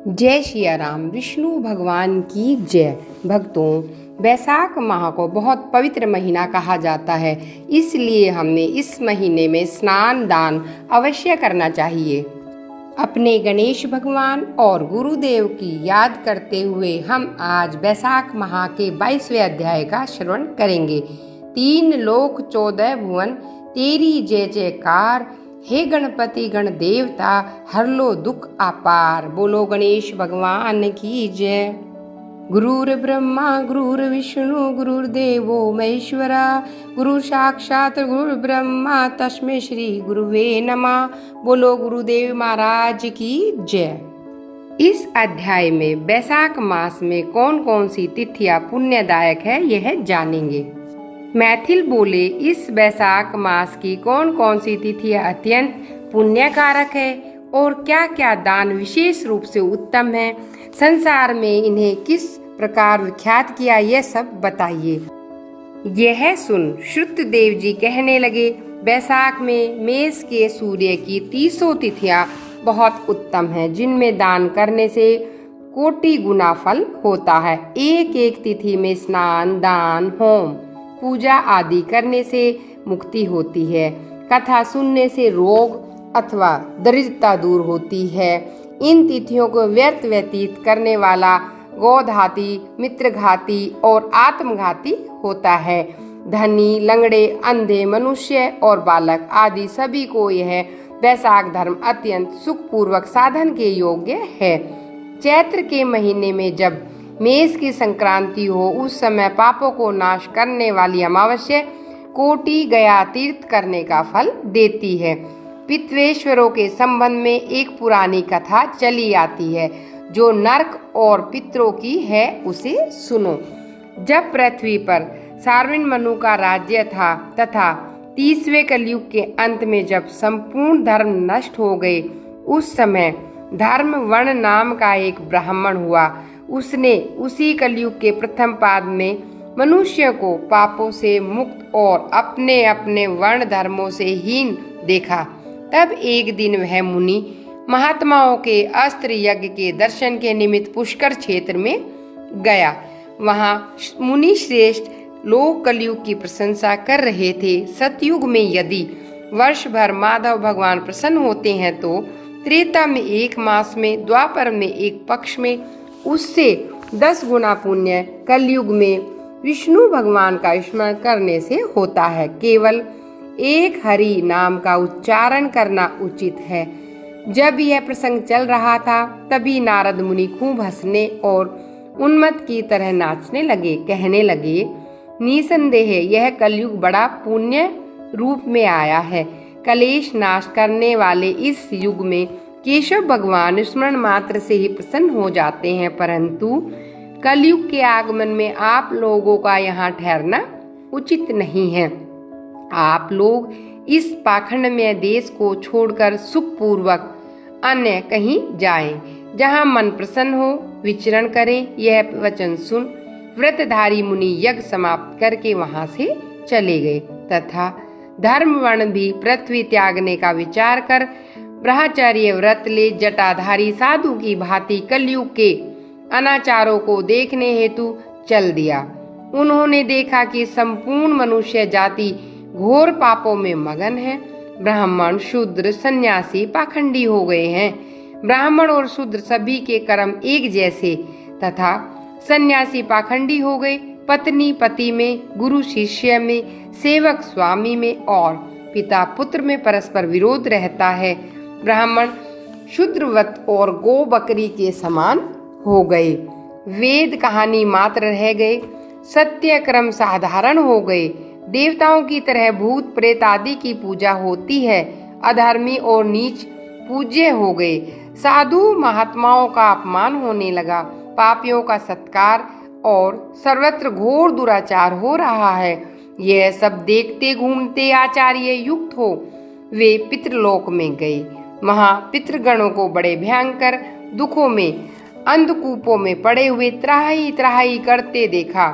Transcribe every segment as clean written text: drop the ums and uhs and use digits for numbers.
जय सिया राम। विष्णु भगवान की जय। भक्तों, वैशाख माह को बहुत पवित्र महीना कहा जाता है, इसलिए हमें इस महीने में स्नान दान अवश्य करना चाहिए। अपने गणेश भगवान और गुरुदेव की याद करते हुए हम आज वैशाख माह के 22वें अध्याय का श्रवण करेंगे। 3 लोक 14 भुवन तेरी जय जयकार, हे गणपति गण देवता हर लो दुख अपार। बोलो गणेश भगवान की जय। गुरुर ब्रह्मा गुरुर विष्णु गुरुर्देवो महेश्वरा, गुरु साक्षात गुरु ब्रह्मा तस्मै श्री गुरुवे नमः। बोलो गुरुदेव महाराज की जय। इस अध्याय में वैशाख मास में कौन कौन सी तिथियां पुण्यदायक है यह जानेंगे। मैथिल बोले, इस वैशाख मास की कौन कौन सी तिथियां अत्यंत पुण्यकारक है और क्या क्या दान विशेष रूप से उत्तम है, संसार में इन्हें किस प्रकार विख्यात किया, यह सब बताइए। यह सुन श्रुतदेव जी कहने लगे, वैशाख में मेष के सूर्य की 300 तिथियां बहुत उत्तम हैं, जिनमें दान करने से कोटि गुना फल होता है। एक एक तिथि में स्नान दान होम पूजा आदि करने से मुक्ति होती है। कथा सुनने से रोग अथवा दरिद्रता दूर होती है। इन तिथियों को व्यर्थ व्यतीत करने वाला गौघाती, मित्रघाती और आत्मघाती होता है। धनी, लंगड़े, अंधे, मनुष्य और बालक आदि सभी को यह वैशाख धर्म अत्यंत सुखपूर्वक साधन के योग्य है। चैत्र के महीने में जब मेष की संक्रांति हो, उस समय पापों को नाश करने वाली अमावस्या कोटि गया तीर्थ करने का फल देती है। पितृेश्वरों के संबंध में एक पुरानी कथा चली आती है, जो नरक और पितरों की है, उसे सुनो। जब पृथ्वी पर सार्वण मनु का राज्य था तथा 30वें कलयुग के अंत में जब संपूर्ण धर्म नष्ट हो गए, उस समय धर्म वर्ण नाम का एक ब्राह्मण हुआ। उसने उसी कलयुग के प्रथम पाद में मनुष्य को पापों से मुक्त और अपने अपने वर्ण धर्मों से हीन देखा। तब एक दिन वह मुनि महात्माओं के अस्त्र यज्ञ के दर्शन के निमित्त पुष्कर क्षेत्र में गया। वहां मुनि श्रेष्ठ लोग कलयुग की प्रशंसा कर रहे थे। सतयुग में यदि वर्ष भर माधव भगवान प्रसन्न होते हैं तो त्रेता में 1 मास में, द्वापर में 1 पक्ष में उससे 10 गुना पुण्य कलयुग में विष्णु भगवान का स्मरण करने से होता है। केवल एक हरि नाम का उच्चारण करना उचित है। जब यह प्रसंग चल रहा था, तभी नारद मुनि खूब हंसने और उन्मत्त की तरह नाचने लगे। कहने लगे, निसंदेह यह कलयुग बड़ा पुण्य रूप में आया है। कलेश नाश करने वाले इस युग में केशव भगवान स्मरण मात्र से ही प्रसन्न हो जाते हैं, परंतु कलयुग के आगमन में आप लोगों का यहाँ ठहरना उचित नहीं है। आप लोग इस पाखंड में देश को छोड़कर सुखपूर्वक अन्य कहीं जाएं, जहाँ मन प्रसन्न हो विचरण करें। यह वचन सुन व्रतधारी मुनि यज्ञ समाप्त करके वहां से चले गए तथा धर्म वर्ण भी पृथ्वी त्यागने का विचार कर ब्रह्मचर्य व्रत ले जटाधारी साधु की भांति कलयुग के अनाचारों को देखने हेतु चल दिया। उन्होंने देखा कि संपूर्ण मनुष्य जाति घोर पापों में मगन है। ब्राह्मण, शूद्र, सन्यासी पाखंडी हो गए हैं। ब्राह्मण और शूद्र सभी के कर्म एक जैसे तथा सन्यासी पाखंडी हो गए। पत्नी पति में, गुरु शिष्य में, सेवक स्वामी में और पिता पुत्र में परस्पर विरोध रहता है। ब्राह्मण शूद्रवत और गो बकरी के समान हो गए। वेद कहानी मात्र रह गए। सत्य क्रम साधारण हो गए। देवताओं की तरह भूत प्रेत आदि की पूजा होती है। अधर्मी और नीच पूज्य हो गए। साधु महात्माओं का अपमान होने लगा। पापियों का सत्कार और सर्वत्र घोर दुराचार हो रहा है। यह सब देखते घूमते आचार्य युक्त हो वे पितृलोक में गए। वहां पितृगणों को बड़े भयंकर दुखों में अंधकूपों में पड़े हुए त्राही त्राही करते देखा,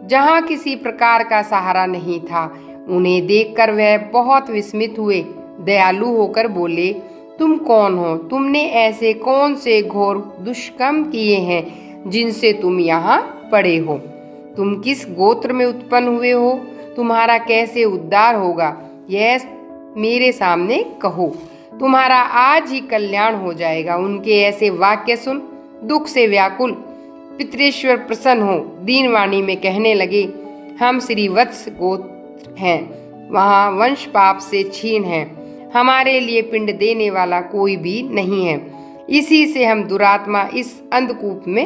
जहां किसी प्रकार का सहारा नहीं था। उन्हें देखकर वह बहुत विस्मित हुए। दयालु होकर बोले, तुम कौन हो? तुमने ऐसे कौन से घोर दुष्कर्म किए हैं जिनसे तुम यहाँ पड़े हो? तुम किस गोत्र में उत्पन्न हुए हो? तुम्हारा कैसे उद्धार होगा, यह मेरे सामने कहो। तुम्हारा आज ही कल्याण हो जाएगा। उनके ऐसे वाक्य सुन दुख से व्याकुल पितरेश्वर प्रसन्न हो दीनवाणी में कहने लगे, हम श्री वत्स गोत्र हैं, वहाँ वंश पाप से छीन है, हमारे लिए पिंड देने वाला कोई भी नहीं है। इसी से हम दुरात्मा इस अंधकूप में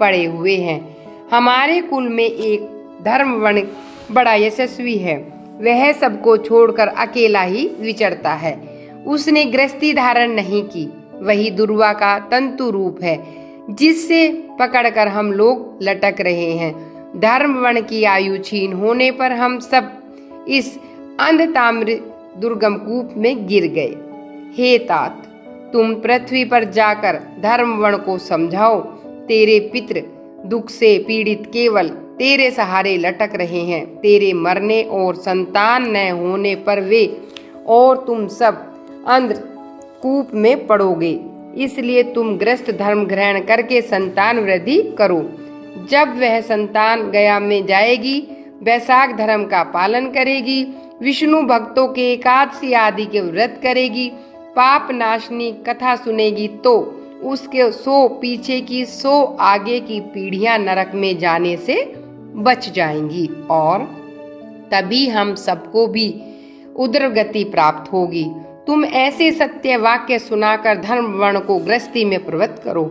पड़े हुए हैं। हमारे कुल में एक धर्मवर्ण बड़ा यशस्वी है, वह सबको छोड़कर अकेला ही विचरता है। उसने गृहस्थी धारण नहीं की, वही दुर्वा का तंतु रूप है जिससे पकड़कर हम लोग लटक रहे हैं। धर्मवर्ण की आयु छीन होने पर हम सब इस अंधताम्र दुर्गम कूप में गिर गए। हे तात, तुम पृथ्वी पर जाकर धर्मवर्ण को समझाओ। तेरे पितृ दुख से पीड़ित केवल तेरे सहारे लटक रहे हैं। तेरे मरने और संतान न होने पर वे और तुम सब अंधकूप में पड़ोगे। इसलिए तुम गृहस्थ धर्म ग्रहण करके संतान वृद्धि करो। जब वह संतान गया में जाएगी, वैशाख धर्म का पालन करेगी, विष्णु भक्तों के एकादशी आदि के व्रत करेगी, पाप नाशनी कथा सुनेगी, तो उसके 100 पीछे की 100 आगे की पीढ़ियां नरक में जाने से बच जाएंगी और तभी हम सबको भी उदरगति प्राप्त होगी। तुम ऐसे सत्य वाक्य सुनाकर धर्म वर्ण को गृहस्थी में प्रवृत्त करो।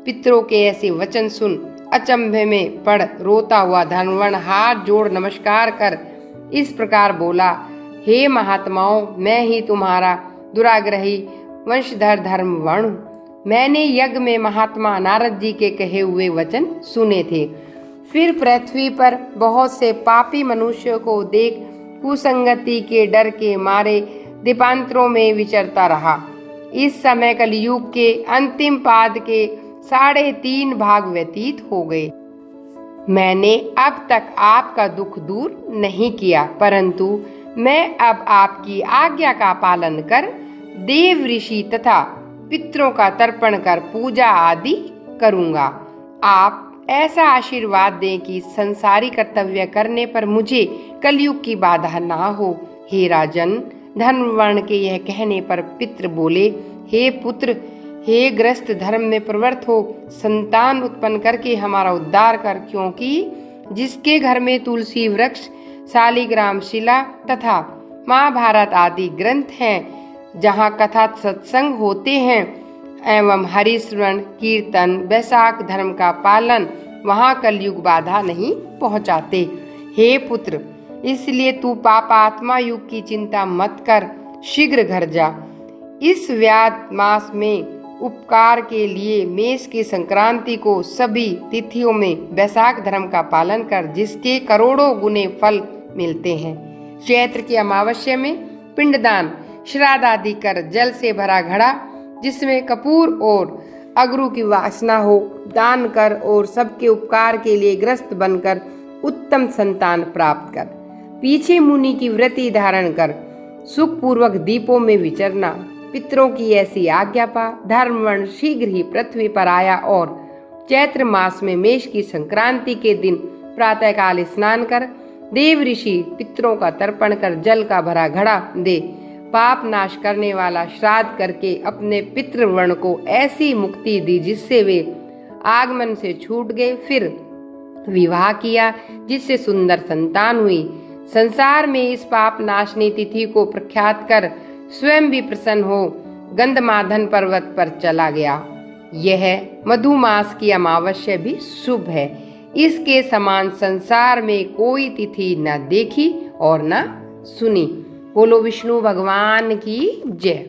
पितरों के ऐसे वचन सुन अचंभे में पड़ रोता हुआ धर्मवर्ण हाथ जोड़ नमस्कार कर इस प्रकार बोला, हे महात्माओं, मैं ही तुम्हारा दुराग्रही वंशधर धर्मवर्ण। मैंने यज्ञ में महात्मा नारद जी के कहे हुए वचन सुने थे। फिर पृथ्वी पर बहुत से पापी मनुष्यों को देख कुसंगति के डर के मारे दीपांतरों में विचरता रहा। इस समय कलयुग के अंतिम पाद के 3.5 भाग व्यतीत हो गए। मैंने अब तक आपका दुख दूर नहीं किया, परंतु मैं अब आपकी आज्ञा का पालन कर देव ऋषि तथा पितरों का तर्पण कर पूजा आदि करूंगा। आप ऐसा आशीर्वाद दें कि संसारी कर्तव्य करने पर मुझे कलयुग की बाधा ना हो। हे राजन, धर्मवर्ण के यह कहने पर पितृ बोले, हे पुत्र, हे गृहस्थ धर्म में प्रवृत्त हो, संतान उत्पन्न करके हमारा उद्धार कर, क्योंकि जिसके घर में तुलसी वृक्ष, शालिग्राम शिला तथा महाभारत आदि ग्रंथ हैं, जहाँ कथा सत्संग होते हैं एवं हरिस्मरण कीर्तन वैशाख धर्म का पालन, वहाँ कलयुग बाधा नहीं पहुँचाते। हे पुत्र, इसलिए तू पापात्मा युग की चिंता मत कर, शीघ्र घर जा। इस व्याध मास में उपकार के लिए मेष की संक्रांति को सभी तिथियों में वैशाख धर्म का पालन कर, जिसके करोड़ों गुने फल मिलते हैं। चैत्र की अमावस्या में पिंडदान श्राद्ध आदि कर जल से भरा घड़ा जिसमें कपूर और अगरू की वासना हो दान कर और सबके उपकार के लिए ग्रस्त बनकर उत्तम संतान प्राप्त कर। पीछे मुनि की व्रति धारण कर सुखपूर्वक दीपों में विचरना। पितरों की ऐसी आज्ञा पा धर्मवर्ण शीघ्र ही पृथ्वी पर आया और चैत्र मास में मेष की संक्रांति के दिन प्रातःकाल स्नान कर देव ऋषि पितरों का तर्पण कर जल का भरा घड़ा दे पाप नाश करने वाला श्राद्ध करके अपने पितृवर्ण को ऐसी मुक्ति दी जिससे वे आगमन से छूट गए। फिर विवाह किया जिससे सुंदर संतान हुई। संसार में इस पाप नाशनी तिथि को प्रख्यात कर स्वयं भी प्रसन्न हो गंधमादन पर्वत पर चला गया। यह मधुमास की अमावस्या भी शुभ है। इसके समान संसार में कोई तिथि न देखी और न सुनी। बोलो विष्णु भगवान की जय।